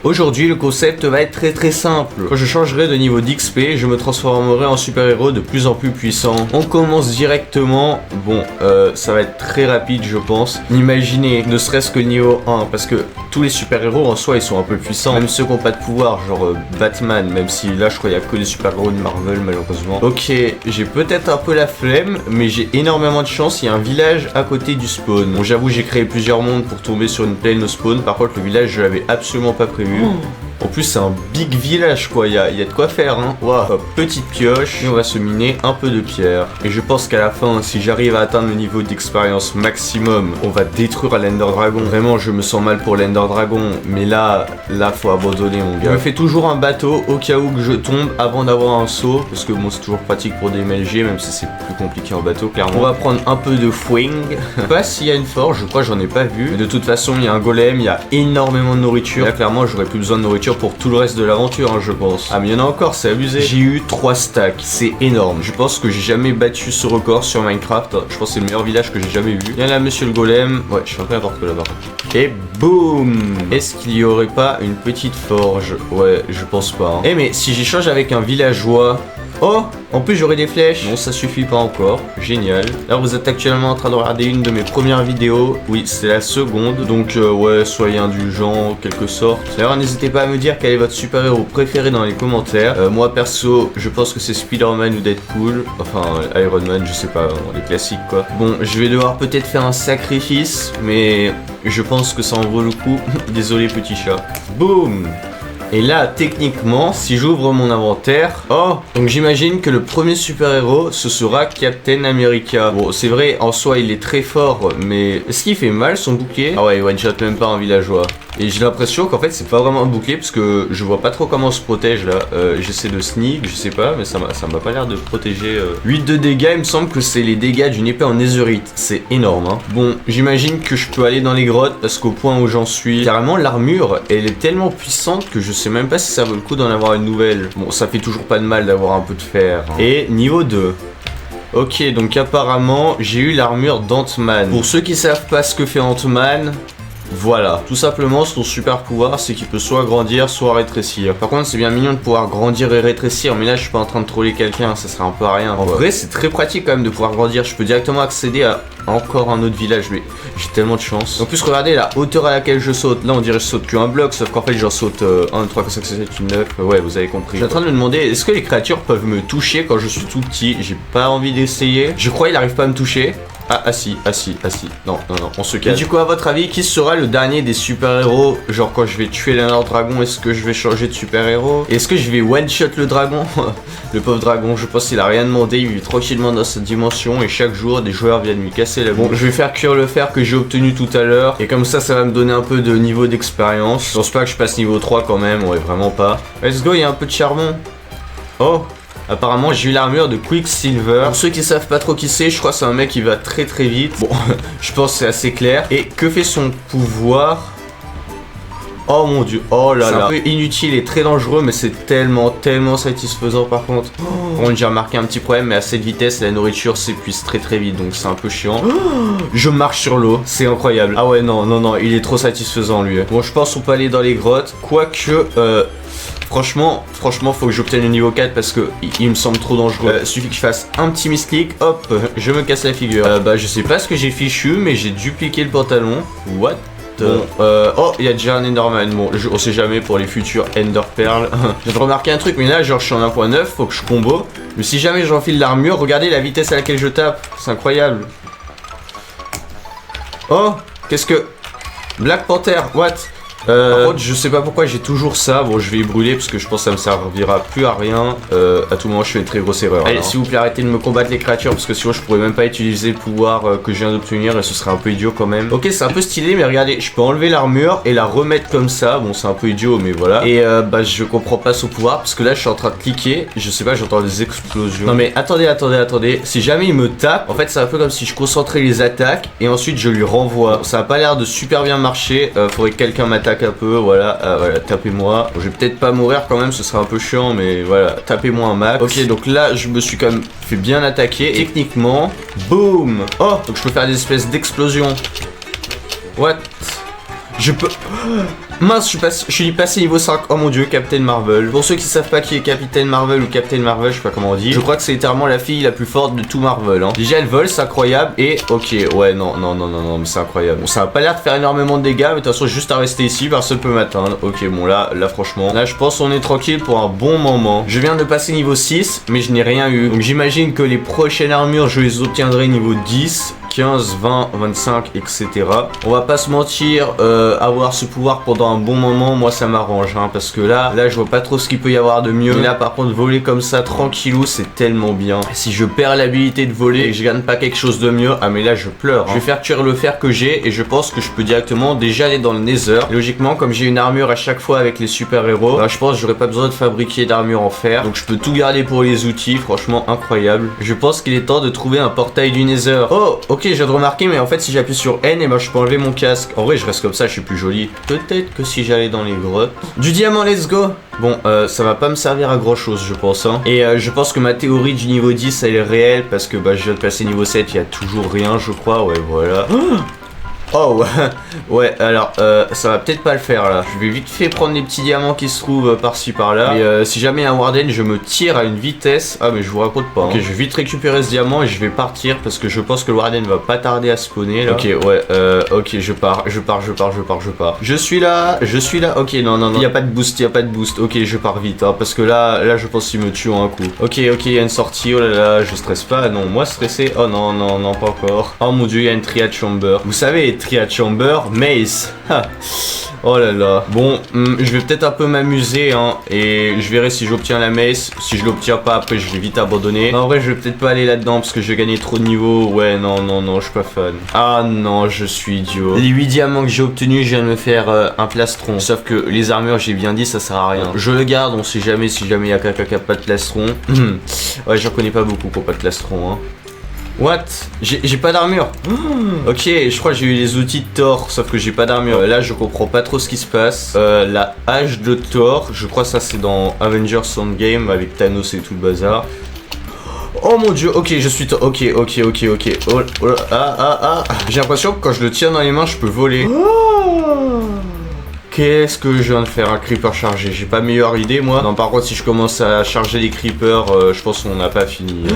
Aujourd'hui, le concept va être très simple. Quand je changerai de niveau d'XP, je me transformerai en super-héros de plus en plus puissant. On commence directement. Bon, ça va être très rapide, je pense. Imaginez, ne serait-ce que le niveau 1, parce que tous les super-héros en soi, ils sont un peu puissants. Même ceux qui n'ont pas de pouvoir, genre Batman, même si là, je crois qu'il n'y a que des super-héros de Marvel, malheureusement. Ok, j'ai peut-être un peu la flemme, mais j'ai énormément de chance. Il y a un village à côté du spawn. Bon, j'avoue, j'ai créé plusieurs mondes pour tomber sur une plaine au spawn. Par contre, le village, je l'avais absolument pas prévu. En plus, c'est un big village, quoi. Il y a de quoi faire, hein. Waouh. Petite pioche. Et on va se miner un peu de pierre. Et je pense qu'à la fin, si j'arrive à atteindre le niveau d'expérience maximum, on va détruire l'Ender Dragon. Vraiment, je me sens mal pour l'Ender Dragon. Mais là, faut abandonner, mon gars. Je me fais toujours un bateau au cas où que je tombe avant d'avoir un saut. Parce que bon, c'est toujours pratique pour des MLG, même si c'est plus compliqué en bateau, clairement. On va prendre un peu de fouing. Je sais pas s'il y a une forge, je crois, j'en ai pas vu. Mais de toute façon, il y a un golem, il y a énormément de nourriture. Là, clairement, j'aurais plus besoin de nourriture pour tout le reste de l'aventure, hein, je pense. Ah, mais il y en a encore, c'est abusé. J'ai eu 3 stacks, c'est énorme. Je pense que j'ai jamais battu ce record sur Minecraft. Je pense que c'est le meilleur village que j'ai jamais vu. Il y en a monsieur le golem. Ouais, je suis un peu n'importe quoi là-bas. Et boum. Est-ce qu'il y aurait pas une petite forge? Ouais, je pense pas. Hein. Eh, mais si j'échange avec un villageois... Oh, en plus j'aurai des flèches. Non, ça suffit pas encore. Génial. Là, vous êtes actuellement en train de regarder une de mes premières vidéos. Oui, c'est la seconde. Donc, ouais, soyez indulgents en quelque sorte. D'ailleurs, n'hésitez pas à me dire quel est votre super-héros préféré dans les commentaires. Moi, perso, je pense que c'est Spider-Man ou Deadpool. Enfin, Iron Man, je sais pas, les classiques, quoi. Bon, je vais devoir peut-être faire un sacrifice, mais je pense que ça en vaut le coup. Désolé, petit chat. Boum. Et là, techniquement, si j'ouvre mon inventaire... Oh, donc j'imagine que le premier super-héros, ce sera Captain America. Bon, c'est vrai, en soi, il est très fort, mais... Est-ce qu'il fait mal, son bouclier? Ah ouais, il one-shot même pas un villageois. Et j'ai l'impression qu'en fait, c'est pas vraiment un bouclier, parce que je vois pas trop comment on se protège, là. J'essaie de sneak, je sais pas, mais ça m'a pas l'air de protéger... 8 de dégâts, il me semble que c'est les dégâts d'une épée en netherite. C'est énorme, hein. Bon, j'imagine que je peux aller dans les grottes, parce qu'au point où j'en suis... Carrément, l'armure, elle est tellement puissante que je sais même pas si ça vaut le coup d'en avoir une nouvelle. Bon, ça fait toujours pas de mal d'avoir un peu de fer. Hein. Et niveau 2. Ok, donc apparemment, j'ai eu l'armure d'Ant-Man. Pour ceux qui savent pas ce que fait Ant-Man... Voilà, tout simplement son super pouvoir c'est qu'il peut soit grandir soit rétrécir. Par contre c'est bien mignon de pouvoir grandir et rétrécir, mais là je suis pas en train de troller quelqu'un, ça serait un peu à rien. En vrai c'est très pratique quand même de pouvoir grandir, je peux directement accéder à encore un autre village, mais j'ai tellement de chance. En plus regardez la hauteur à laquelle je saute, là on dirait que je saute qu'un bloc, sauf qu'en fait j'en saute 1, 2, 3, 4, 5, 6, 7, 8, 9, ouais vous avez compris. Je suis en train de me demander, est-ce que les créatures peuvent me toucher quand je suis tout petit? J'ai pas envie d'essayer. Je crois qu'il arrive pas à me toucher. Ah si. Non, on se calme. Et du coup, à votre avis, qui sera le dernier des super-héros? Genre, quand je vais tuer l'Ender Dragon, est-ce que je vais changer de super-héros? Est-ce que je vais one-shot le dragon? Le pauvre dragon, je pense qu'il a rien demandé, il vit tranquillement dans cette dimension et chaque jour, des joueurs viennent lui casser la bouche. Bon, je vais faire cuire le fer que j'ai obtenu tout à l'heure et comme ça va me donner un peu de niveau d'expérience. Je pense pas que je passe niveau 3 quand même, ouais, vraiment pas. Let's go, il y a un peu de charbon. Oh! Apparemment j'ai eu l'armure de Quicksilver. Pour ceux qui savent pas trop qui c'est, je crois que c'est un mec qui va très vite. Bon, je pense que c'est assez clair. Et que fait son pouvoir? Oh mon dieu, oh là là. C'est un peu inutile et très dangereux, mais c'est tellement satisfaisant par contre. Par contre j'ai remarqué un petit problème, mais à cette vitesse la nourriture s'épuise très vite, donc c'est un peu chiant. Je marche sur l'eau, c'est incroyable. Ah ouais non, il est trop satisfaisant lui. Bon je pense qu'on peut aller dans les grottes, quoique... Franchement, faut que j'obtienne le niveau 4 parce que il me semble trop dangereux. Suffit que je fasse un petit misclick, hop, je me casse la figure. Bah je sais pas ce que j'ai fichu, mais j'ai dupliqué le pantalon. What? Bon, oh, il y a déjà un Enderman. Bon, on sait jamais pour les futurs Ender Pearl. J'ai remarqué un truc, mais là, genre, je suis en 1.9, faut que je combo. Mais si jamais j'enfile l'armure, regardez la vitesse à laquelle je tape. C'est incroyable. Oh, qu'est-ce que... Black Panther, what? Par contre, je sais pas pourquoi j'ai toujours ça. Bon, je vais y brûler parce que je pense que ça me servira plus à rien. À tout moment, je fais une très grosse erreur. Allez, s'il vous plaît, arrêtez de me combattre les créatures parce que sinon, je pourrais même pas utiliser le pouvoir que je viens d'obtenir et ce serait un peu idiot quand même. Ok, c'est un peu stylé, mais regardez, je peux enlever l'armure et la remettre comme ça. Bon, c'est un peu idiot, mais voilà. Et bah, je comprends pas son pouvoir parce que là, je suis en train de cliquer. Je sais pas, j'entends des explosions. Non, mais attendez. Si jamais il me tape, en fait, c'est un peu comme si je concentrais les attaques et ensuite je lui renvoie. Ça a pas l'air de super bien marcher. Faudrait que quelqu'un m'attaque un peu, voilà, tapez-moi. Bon, je vais peut-être pas mourir quand même, ce serait un peu chiant, mais voilà, tapez-moi un max. Ok, donc là, je me suis quand même fait bien attaquer. Et techniquement, boum. Oh, donc je peux faire des espèces d'explosions. What? Je peux... Mince, je suis passé niveau 5. Oh mon dieu, Captain Marvel. Pour ceux qui savent pas qui est Captain Marvel ou Captain Marvel, je sais pas comment on dit. Je crois que c'est littéralement la fille la plus forte de tout Marvel. Hein. Déjà, elle vole, c'est incroyable. Et ok, ouais, non, mais c'est incroyable. Bon, ça a pas l'air de faire énormément de dégâts, mais de toute façon, juste à rester ici, personne peut m'atteindre. Ok, bon, là, franchement, là, je pense qu'on est tranquille pour un bon moment. Je viens de passer niveau 6, mais je n'ai rien eu. Donc, j'imagine que les prochaines armures, je les obtiendrai niveau 10. 15, 20, 25, etc. On va pas se mentir, avoir ce pouvoir pendant un bon moment, moi ça m'arrange, hein, parce que là je vois pas trop ce qu'il peut y avoir de mieux. Mais là par contre voler comme ça tranquillou, c'est tellement bien. Si je perds l'habilité de voler et que je gagne pas quelque chose de mieux, ah mais là je pleure. Hein. Je vais faire cuire le fer que j'ai et je pense que je peux directement déjà aller dans le Nether. Logiquement, comme j'ai une armure à chaque fois avec les super héros, bah, je pense que j'aurais pas besoin de fabriquer d'armure en fer. Donc je peux tout garder pour les outils, franchement incroyable. Je pense qu'il est temps de trouver un portail du Nether. Oh, ok, je viens de remarquer, mais en fait si j'appuie sur N, et ben je peux enlever mon casque. En vrai je reste comme ça, je suis plus joli. Peut-être que si j'allais dans les grottes. Du diamant, let's go. Bon, ça va pas me servir à grand chose je pense, hein. Et je pense que ma théorie du niveau 10 elle est réelle, parce que bah je viens de passer niveau 7, il y a toujours rien je crois, ouais voilà. Oh ouais, alors ça va peut-être pas le faire là. Je vais vite fait prendre les petits diamants qui se trouvent par-ci par-là. Et si jamais un Warden, je me tire à une vitesse. Ah mais je vous raconte pas. Hein. Ok, je vais vite récupérer ce diamant et je vais partir parce que je pense que le Warden va pas tarder à spawner là. Ok, ouais, ok, je pars. Je suis là. Ok, non, il y a pas de boost, Ok, je pars vite, hein, parce que là, je pense qu'il me tue en un coup. Ok, il y a une sortie. Oh là là, je stresse pas. Non, moi stressé. Oh non, pas encore. Oh mon dieu, il y a une Triad Chamber. Vous savez, Triad Chamber, Mace. Oh là là. Bon, je vais peut-être un peu m'amuser, hein, et je verrai si j'obtiens la Mace. Si je l'obtiens pas, après je vais vite abandonner. Non, en vrai, je vais peut-être pas aller là-dedans parce que je vais gagner trop de niveau. Ouais, non, je suis pas fan. Ah non, je suis idiot. Les 8 diamants que j'ai obtenus, je viens de me faire un plastron. Sauf que les armures, j'ai bien dit, ça sert à rien. Je le garde, on sait jamais si jamais il y a quelqu'un qui a pas de plastron. Ouais, j'en connais pas beaucoup pour pas de plastron, hein. What? J'ai pas d'armure. Ok, je crois que j'ai eu les outils de Thor, sauf que j'ai pas d'armure. Là, je comprends pas trop ce qui se passe. La hache de Thor, je crois que ça c'est dans Avengers Endgame avec Thanos et tout le bazar. Oh mon dieu, ok, je suis... Ok. Oh, J'ai l'impression que quand je le tiens dans les mains, je peux voler. Qu'est-ce que je viens de faire? Un creeper chargé. J'ai pas meilleure idée, moi. Non, par contre, si je commence à charger les creepers, je pense qu'on n'a pas fini.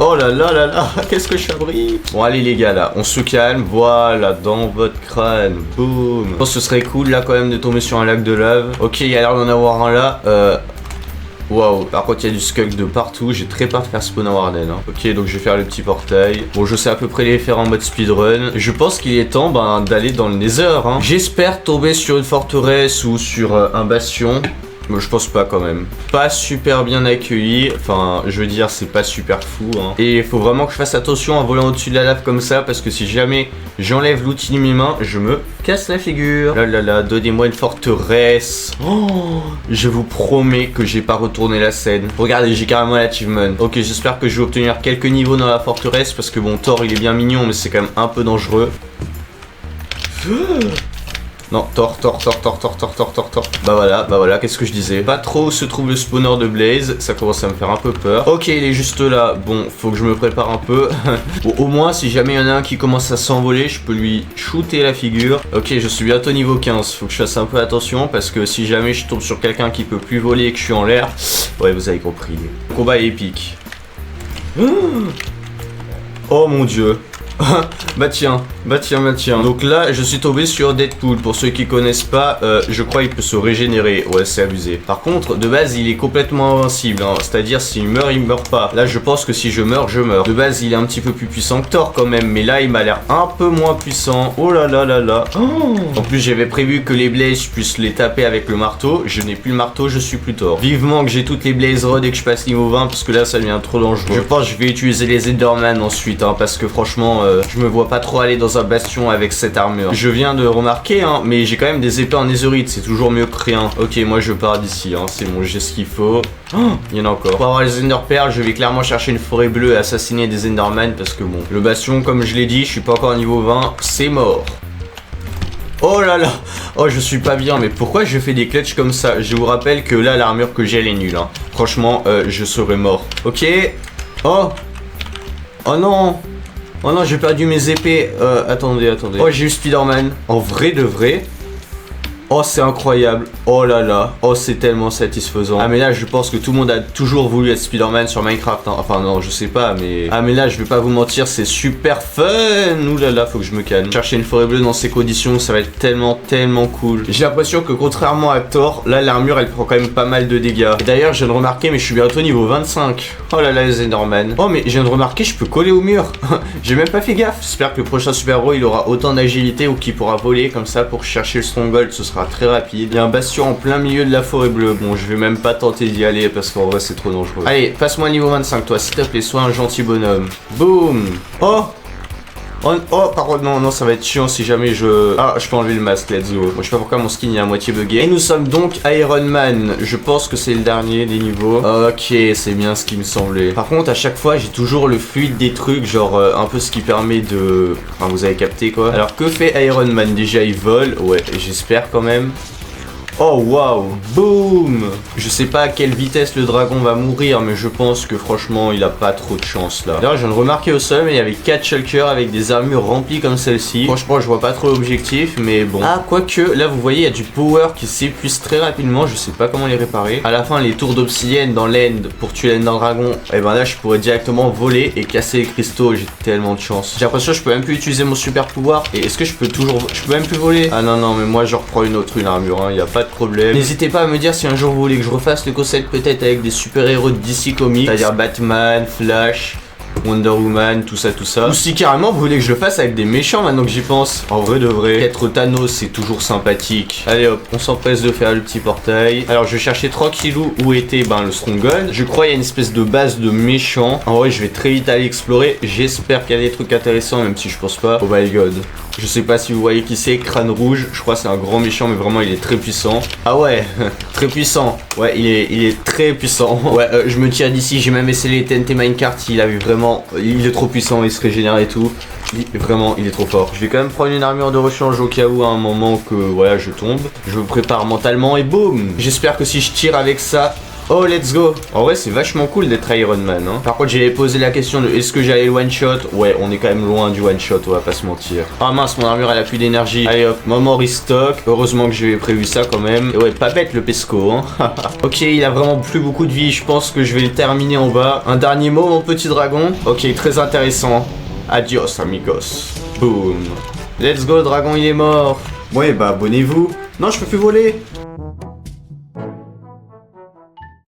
Oh là là, qu'est-ce que je fabrique? Bon allez les gars là, on se calme, voilà, dans votre crâne, boum. Je pense que ce serait cool là quand même de tomber sur un lac de lave. Ok, il y a l'air d'en avoir un là, waouh, par contre il y a du skulk de partout, j'ai très peur de faire spawn un Warden, hein. Ok, donc je vais faire le petit portail. Bon, je sais à peu près les faire en mode speedrun. Je pense qu'il est temps d'aller dans le Nether, hein. J'espère tomber sur une forteresse ou sur un bastion. Mais je pense pas quand même. Pas super bien accueilli. Enfin, je veux dire, c'est pas super fou, hein. Et il faut vraiment que je fasse attention en volant au-dessus de la lave comme ça. Parce que si jamais j'enlève l'outil de mes mains, je me casse la figure. Là, donnez-moi une forteresse. Oh, je vous promets que j'ai pas retourné la scène. Regardez, j'ai carrément l'achievement. Ok, j'espère que je vais obtenir quelques niveaux dans la forteresse. Parce que bon, Thor, il est bien mignon, mais c'est quand même un peu dangereux. Non, Thor. Bah voilà, qu'est-ce que je disais? Pas trop où se trouve le spawner de Blaze, ça commence à me faire un peu peur. Ok, il est juste là, bon, faut que je me prépare un peu. Bon, au moins, si jamais il y en a un qui commence à s'envoler, je peux lui shooter la figure. Ok, je suis bientôt niveau 15, faut que je fasse un peu attention, parce que si jamais je tombe sur quelqu'un qui peut plus voler et que je suis en l'air, ouais, vous avez compris. Le combat est épique. Oh mon dieu. Bah tiens. Donc là, je suis tombé sur Deadpool. Pour ceux qui connaissent pas, je crois qu'il peut se régénérer. Ouais, c'est abusé. Par contre, de base, il est complètement invincible, hein. C'est-à-dire, s'il meurt, il meurt pas. Là, je pense que si je meurs, je meurs. De base, il est un petit peu plus puissant que Thor quand même. Mais là, il m'a l'air un peu moins puissant. Oh là là. Oh. En plus, j'avais prévu que les Blaze, je puisse les taper avec le marteau. Je n'ai plus le marteau, je suis plus Thor. Vivement que j'ai toutes les Blaze Rods et que je passe niveau 20, parce que là, ça devient trop dangereux. Je pense que je vais utiliser les Enderman ensuite, hein, parce que franchement... je me vois pas trop aller dans un bastion avec cette armure. Je viens de remarquer, hein, mais j'ai quand même des épées en netherite, c'est toujours mieux que rien. Ok, moi je pars d'ici, hein, c'est bon, j'ai ce qu'il faut. Oh, il y en a encore. Pour avoir les Ender Pearls, je vais clairement chercher une forêt bleue et assassiner des Enderman parce que bon, le bastion, comme je l'ai dit, je suis pas encore niveau 20, c'est mort. Oh là là. Oh, je suis pas bien, mais pourquoi je fais des clutches comme ça? Je vous rappelle que là, l'armure que j'ai, elle est nulle, hein. Franchement, je serais mort. Ok. Oh. Oh non. Oh non, j'ai perdu mes épées. Attendez. Oh, j'ai eu Spider-Man. En vrai de vrai. Oh, c'est incroyable. Oh là là. Oh, c'est tellement satisfaisant. Ah, mais là, je pense que tout le monde a toujours voulu être Spider-Man sur Minecraft. Hein. Enfin, non, je sais pas, mais... Ah, mais là, je vais pas vous mentir, c'est super fun. Ouh là là, faut que je me calme. Chercher une forêt bleue dans ces conditions, ça va être tellement cool. J'ai l'impression que contrairement à Thor, là, l'armure, elle prend quand même pas mal de dégâts. D'ailleurs, je viens de remarquer, mais je suis bientôt niveau 25. Oh là là, les Enderman. Oh, mais je viens de remarquer, je peux coller au mur. J'ai même pas fait gaffe. J'espère que le prochain super-héros, il aura autant d'agilité ou qu'il pourra voler comme ça pour chercher le Stronghold. Ce sera très rapide. Il y a un bastion en plein milieu de la forêt bleue. Bon, je vais même pas tenter d'y aller parce qu'en vrai c'est trop dangereux. Allez, passe-moi niveau 25 toi, s'il te plaît, sois un gentil bonhomme. Boum. Oh, par contre, non, ça va être chiant si jamais je... Ah, je peux enlever le masque, let's go. Bon, je sais pas pourquoi mon skin est à moitié bugué. Et nous sommes donc Iron Man. Je pense que c'est le dernier des niveaux. Ok, c'est bien ce qui me semblait. Par contre, à chaque fois, j'ai toujours le fluide des trucs, genre un peu ce qui permet de... Enfin, vous avez capté quoi. Alors, que fait Iron Man? Déjà, il vole. Ouais, j'espère quand même. Oh waouh, boum. Je sais pas à quelle vitesse le dragon va mourir, mais je pense que franchement il a pas trop de chance là. D'ailleurs je viens de remarquer au sol, mais il y avait 4 shulkers avec des armures remplies comme celle-ci. Franchement je vois pas trop l'objectif, mais bon. Ah quoique, là vous voyez il y a du power qui s'épuise très rapidement, je sais pas comment les réparer. À la fin les tours d'obsidienne dans l'end pour tuer l'end dragon, et ben là je pourrais directement voler et casser les cristaux, j'ai tellement de chance. J'ai l'impression que je peux même plus utiliser mon super pouvoir, et est-ce que je peux toujours... Je peux même plus voler? Ah non mais moi je reprends une armure, hein, y a pas de problème. N'hésitez pas à me dire si un jour vous voulez que je refasse le concept peut-être avec des super-héros de DC Comics, c'est-à-dire Batman, Flash, Wonder Woman, tout ça. Ou si carrément vous voulez que je le fasse avec des méchants maintenant que j'y pense. En vrai de vrai, être Thanos c'est toujours sympathique. Allez hop, on s'empresse de faire le petit portail. Alors je vais chercher tranquillou où était le Stronghold. Je crois qu'il y a une espèce de base de méchants. En vrai je vais très vite aller explorer. J'espère qu'il y a des trucs intéressants même si je pense pas. Oh my god. Je sais pas si vous voyez qui c'est, Crâne Rouge, je crois que c'est un grand méchant mais vraiment il est très puissant. Ah ouais, très puissant. Ouais, il est très puissant. Ouais, je me tire d'ici, j'ai même essayé les TNT Minecart, il est trop puissant, il se régénère et tout. Vraiment, il est trop fort. Je vais quand même prendre une armure de rechange au cas où à un moment que voilà, je tombe. Je me prépare mentalement et boum. J'espère que si je tire avec ça... Oh let's go. En vrai c'est vachement cool d'être Iron Man hein. Par contre j'avais posé la question de est-ce que j'allais le one shot. Ouais on est quand même loin du one shot, on va pas se mentir. Ah mince mon armure elle a plus d'énergie. Allez hop, moment restock. Heureusement que j'avais prévu ça quand même. Et ouais pas bête le pesco hein. Ok il a vraiment plus beaucoup de vie. Je pense que je vais le terminer en bas. Un dernier mot mon petit dragon. Ok très intéressant. Adios amigos. Boom. Let's go le dragon il est mort. Ouais bah abonnez-vous. Non je peux plus voler.